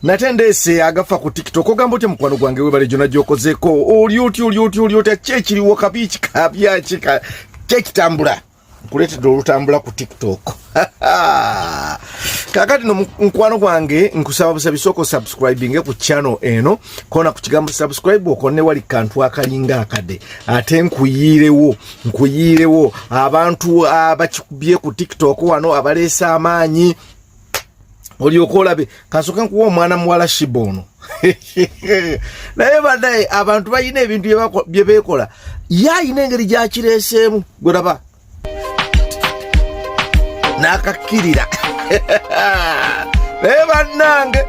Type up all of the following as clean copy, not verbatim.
natendese Agaffa ku TikTok ogamba ote mukwano gwange webale jona gyokozeko oli chekiriwo kabichi kabya chika chekitambula kuletedde olutambula ku TikTok. Kakati no mukwano gwange nkusaba busabisoko subscribing ku channel eno kona ku kigambo subscribe okone wali kantu akalinga akade ate nkuyirewo abantu abakikubye ku TikTok wano abalesa amanyi oli okolabe kasoka nkuwa omwana muwala shibono naye badaye abantu bayina ebintu bye bekola yayina engeri gyakireseemu gwelaba nakakirira naye bannange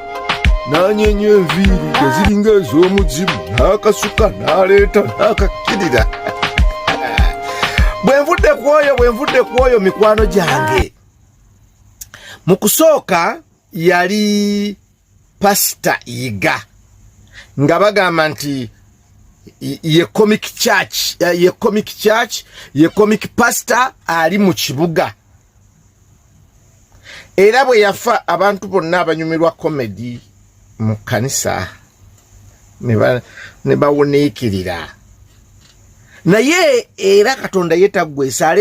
nanyenye enviiri eziringa ez'omuzimu nakasuka naleeta nakakirira bwenvudde kwoyo mikwano gyange mukusooka yali pastor Iga nga bagamba nti ye comic pastor ali mu kibuga era bwe yafa abantu bonna abanyumirwa comedy mu kanisa ne bawuniikirira naye era Katonda yetagwesa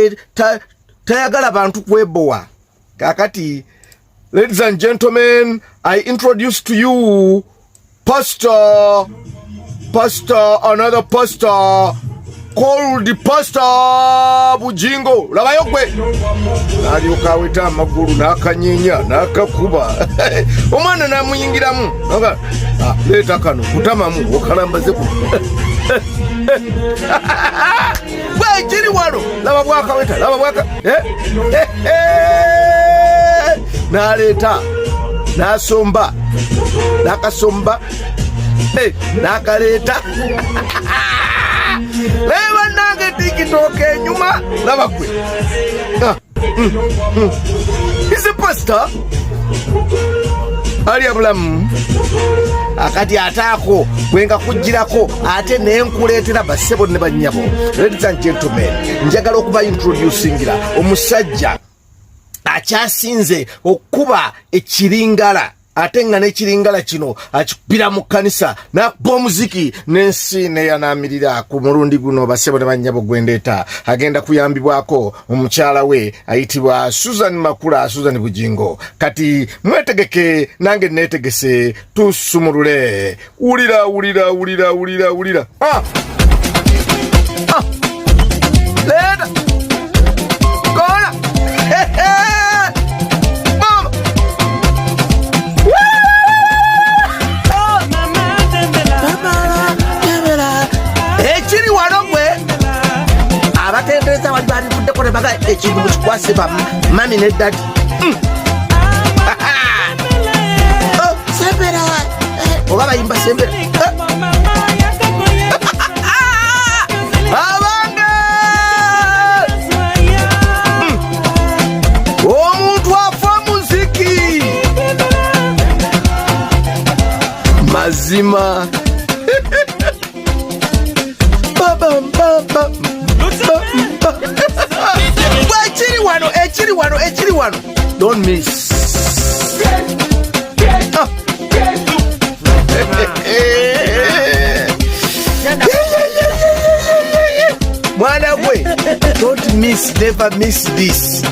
tayagala bantu kwebowa. Kakati ladies and gentlemen, I introduce to you another pastor called the Pastor Bujingo. Labayo gwe nali okaweta amagulu nakanyenya nakakuba omwana namuyingiramu leta kano kutamamu okalambaze ku bwe kiri wano laba bwakaweta laba bwaka naleta nasomba nakasomba nakaleta leba nange TikTok enyuma laba kwe is a pastor ali abulamu akati ataako kwenga kujirako ate nenkuletera basebo ne banyabo. Ladies and gentlemen, njagala okuba introducingira omusajja akyasinze okuba ekiringala ate nga n'ekiringala kino akikubira mu kanisa nakuba omuziki n'ensi neyanamirira ku mulundi guno basebo ne bannyabo gwendeeta agenda kuyambibwako omukyala we ayitibwa Susan Bujingo. Kati mwetegeke nange neetegese tusumulule. Wulira leta kola ekiri wano gwe abatendereza wali bali kudde kone baga ekintu mukikwase ba mami ne dadi sembera oba bayimba sembera abange omuntu afa muziki mazima Echiri wano don't miss mwana gwe don't miss, never miss this.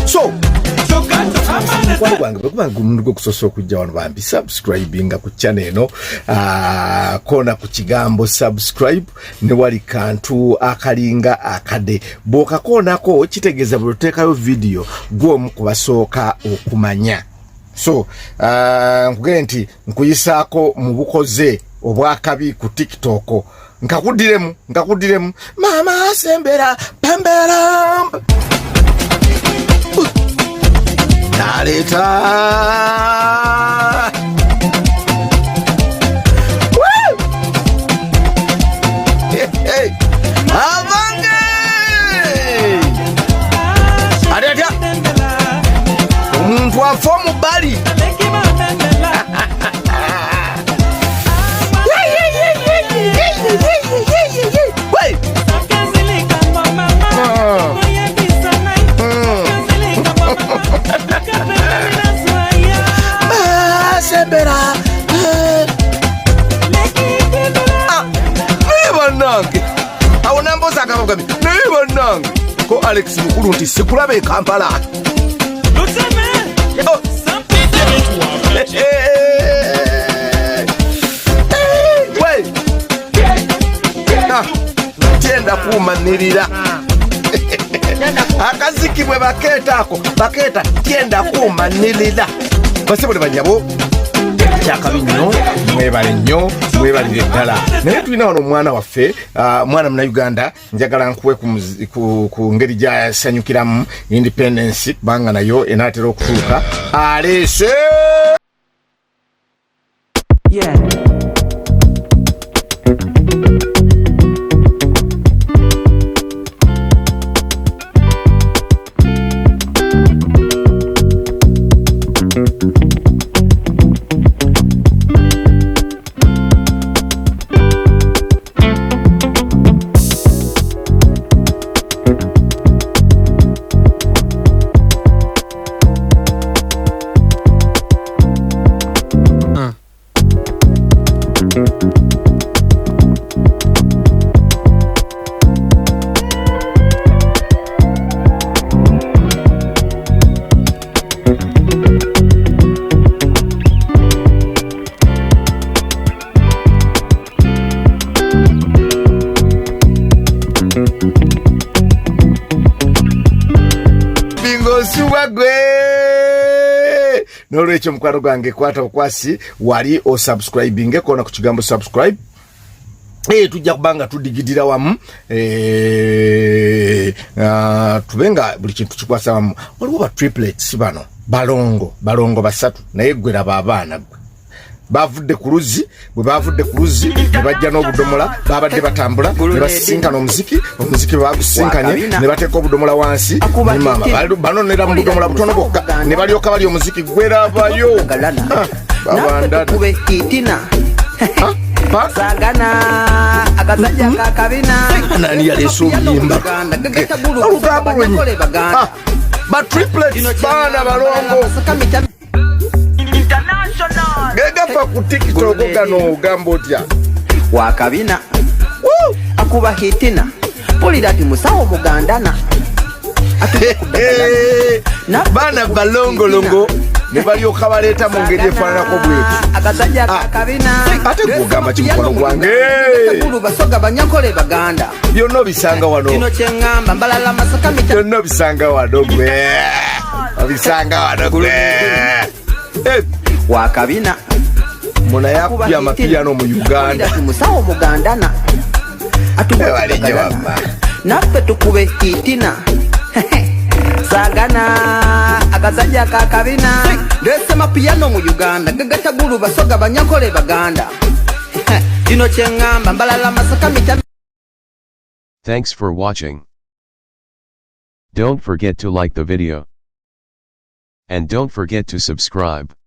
So kwa gwange bwekuba omuntu gwekusosa okujja wano bambi subscribinga ku channel eno kona ku kigambo subscribe ne wali kantu akalinga akade bwokakonako kitegeeza bwe tuteekayo video gw'omu kubasooka okumanya. So nkugire nti nkuyisaako mu bukoze obwakabi ku TikTok nkakudiremu mama sembera pambera naleta abange adatya omuntu afa omubali tembera naye bannange awo namboza akabagambi naye bannange ko Alex mukulu nti sikulaba e Kampala tyenda kumanirira akaziki bwe bakeeta ako bakeeta tyenda kumanirira basebole banyabo kyakabi nnyo mwebale nnyo mwebalire ddala naye tulina wano omwana waffe mwana munauganda njagala nkuwe ku ngeri gyasanyukiramu independence kubanga nayo enaatera okutuuka aleese nolwekyo mukwano gwange kwata okwasi wali osubscribing kona ku kigambo subscribe tujja kubanga tudigidira wamu tubenga buli kintu kikwasa wamu waliwo ba triplets bano balongo basatu naye gwera babaana gwe bavudde ku luzzi bwe bavudde ku luzzi ne bajja n'obudomola babadde batambula ne basisinkana omuziki bwe bagusinkanye ne bateeka obudomola wansi ne mama banonera mu budomola butono bwokka ne balyoka bali omuziki gwerabayo babandana nani yaleese obuyimba olugambo lwenyi batriplets baana balongo Agaffa ku TikTok gano ogamba otya wakabina akuba hitina pulira ti musawo mugandana baana balongolongo ne balyoka baleeta mu ngeri efaananako bweti ate gwogamba kimukono gwange basoga banyakole baganda byonna obisanga wano kino kyeŋŋamba mbalala masaka byonna obisanga wano gwe obisanga wano gwe wakabina muna yakubya amapiyano mu Uganda musawo mugandana naffe tukube hitina sagana akazajja kakabina ndese mapiyano mu Uganda gagatagulu basoga banyakole baganda kino kyeŋŋamba mbalala masaka mita. Thanks for watching. Don't forget to like the video. And don't forget to subscribe.